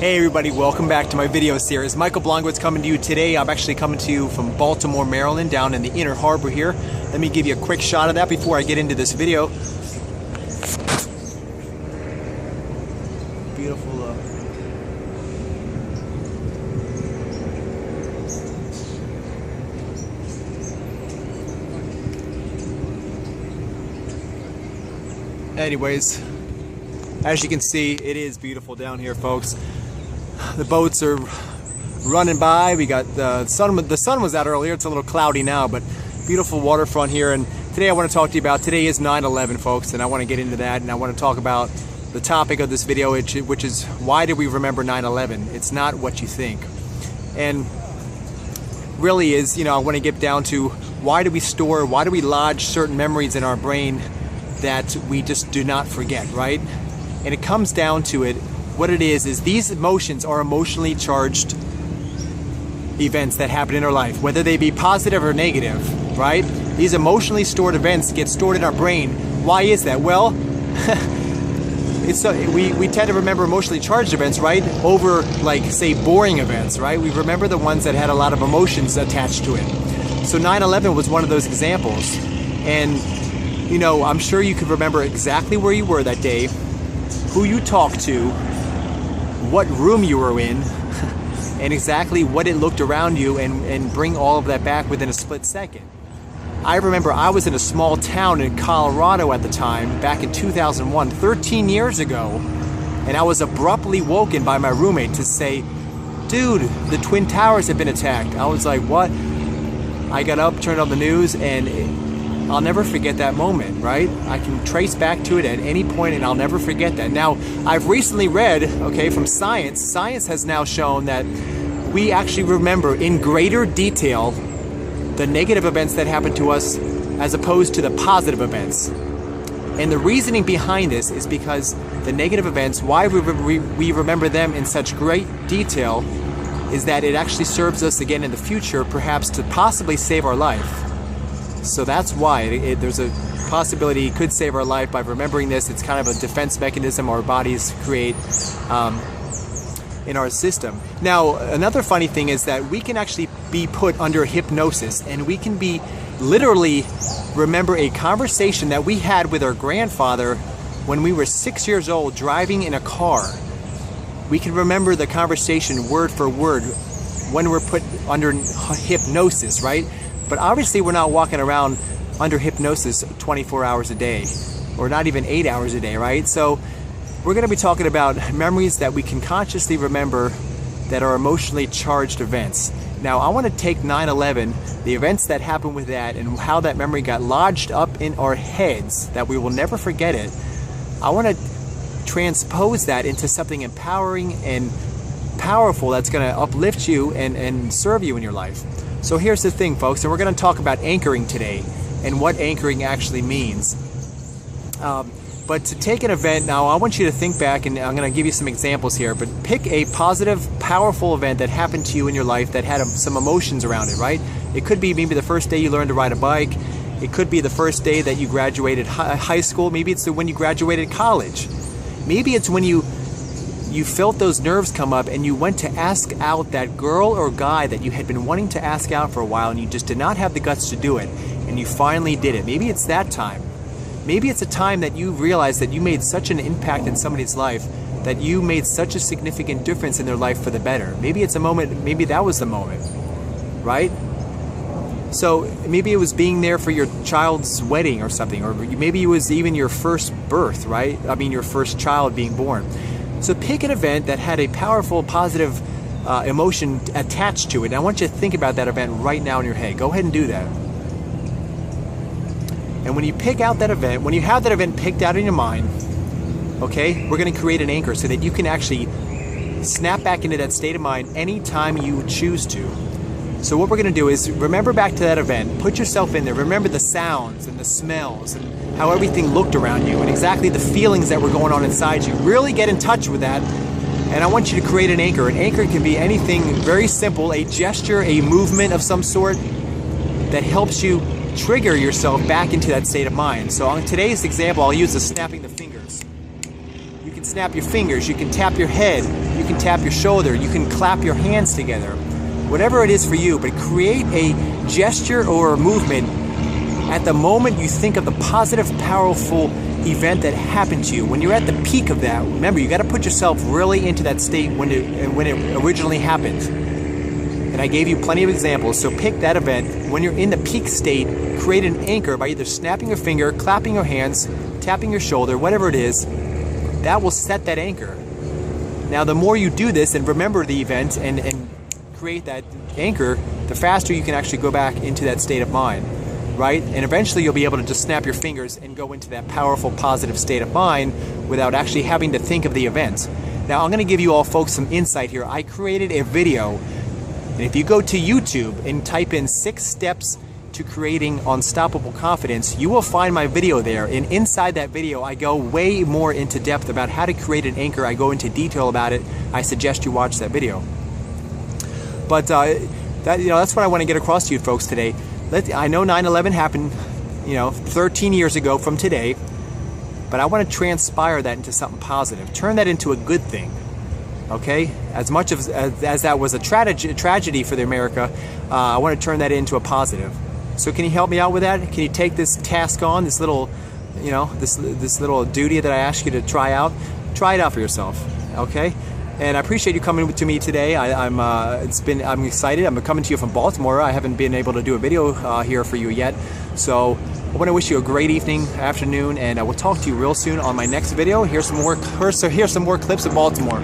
Hey everybody, welcome back to my video series. Michael Blongowitz coming to you today. I'm actually coming to you from Baltimore, Maryland, down in the Inner Harbor here. Let me give you a quick shot of that before I get into this video. Beautiful. Anyways, as you can see, it is beautiful down here, folks. The boats are running by. We got the sun was out earlier. It's a little cloudy now, but beautiful waterfront here. And today I want to talk to you about, today is 9/11, folks, and I want to get into that, and I want to talk about the topic of this video, which is why do we remember 9/11? It's not what you think. And really is, I want to get down to why do we lodge certain memories in our brain that we just do not forget, right? And it comes down to it, what it is these emotions are emotionally charged events that happen in our life, whether they be positive or negative, right? These emotionally stored events get stored in our brain. Why is that? Well, we tend to remember emotionally charged events, right, over, like, say, boring events, right? We remember the ones that had a lot of emotions attached to it. So 9/11 was one of those examples. And, I'm sure you could remember exactly where you were that day, who you talked to, what room you were in, and exactly what it looked around you, and bring all of that back within a split second. I remember I was in a small town in Colorado at the time, back in 2001, 13 years ago, and I was abruptly woken by my roommate to say, dude, the Twin Towers have been attacked. I was like, what? I got up, turned on the news, and I'll never forget that moment, right? I can trace back to it at any point, and I'll never forget that. Now, I've recently read, from science has now shown that we actually remember in greater detail the negative events that happen to us as opposed to the positive events. And the reasoning behind this is because the negative events, why we remember them in such great detail, is that it actually serves us again in the future, perhaps to possibly save our life. So that's why there's a possibility it could save our life by remembering this. It's kind of a defense mechanism our bodies create in our system. Now, another funny thing is that we can actually be put under hypnosis, and we can be literally remember a conversation that we had with our grandfather when we were 6 years old driving in a car. We can remember the conversation word for word when we're put under hypnosis, right? But obviously we're not walking around under hypnosis 24 hours a day, or not even 8 hours a day, right? So we're going to be talking about memories that we can consciously remember that are emotionally charged events. Now, I want to take 9/11, the events that happened with that, and how that memory got lodged up in our heads, that we will never forget it. I want to transpose that into something empowering and powerful that's going to uplift you and serve you in your life. So here's the thing, folks, and we're going to talk about anchoring today and what anchoring actually means. But to take an event, now I want you to think back, and I'm going to give you some examples here, but pick a positive, powerful event that happened to you in your life that had some emotions around it, right? It could be maybe the first day you learned to ride a bike. It could be the first day that you graduated high school. Maybe it's when you graduated college. Maybe it's when you felt those nerves come up and you went to ask out that girl or guy that you had been wanting to ask out for a while, and you just did not have the guts to do it, and you finally did it. Maybe it's that time. Maybe it's a time that you realized that you made such an impact in somebody's life, that you made such a significant difference in their life for the better. Maybe it's a moment, maybe that was the moment, right? So maybe it was being there for your child's wedding or something, or maybe it was even your first birth, right? I mean, your first child being born. So pick an event that had a powerful, positive emotion attached to it. And I want you to think about that event right now in your head. Go ahead and do that. And when you pick out that event, when you have that event picked out in your mind, okay, we're going to create an anchor so that you can actually snap back into that state of mind anytime you choose to. So what we're going to do is remember back to that event, put yourself in there, remember the sounds and the smells and how everything looked around you and exactly the feelings that were going on inside you. Really get in touch with that, and I want you to create an anchor. An anchor can be anything very simple, a gesture, a movement of some sort that helps you trigger yourself back into that state of mind. So on today's example, I'll use the snapping the fingers. You can snap your fingers, you can tap your head, you can tap your shoulder, you can clap your hands together. Whatever it is for you, but create a gesture or a movement at the moment you think of the positive, powerful event that happened to you. When you're at the peak of that, remember, you got to put yourself really into that state when it originally happened. And I gave you plenty of examples, so pick that event. When you're in the peak state, create an anchor by either snapping your finger, clapping your hands, tapping your shoulder, whatever it is. That will set that anchor. Now, the more you do this and remember the event and create that anchor, the faster you can actually go back into that state of mind, right? And eventually you'll be able to just snap your fingers and go into that powerful, positive state of mind without actually having to think of the event. Now, I'm going to give you all folks some insight here. I created a video, and if you go to YouTube and type in 6 steps to creating unstoppable confidence, you will find my video there. And inside that video, I go way more into depth about how to create an anchor. I go into detail about it. I suggest you watch that video. But that's what I want to get across to you folks today. I know 9/11 happened, 13 years ago from today, but I want to transpire that into something positive. Turn that into a good thing. Okay? As much as that was a tragedy for the America, I want to turn that into a positive. So can you help me out with that? Can you take this task on, this little, this little duty that I asked you to try out? Try it out for yourself, okay? And I appreciate you coming to me today. I'm excited. I'm coming to you from Baltimore. I haven't been able to do a video here for you yet. So I want to wish you a great evening, afternoon, and I will talk to you real soon on my next video. Here's some more clips of Baltimore.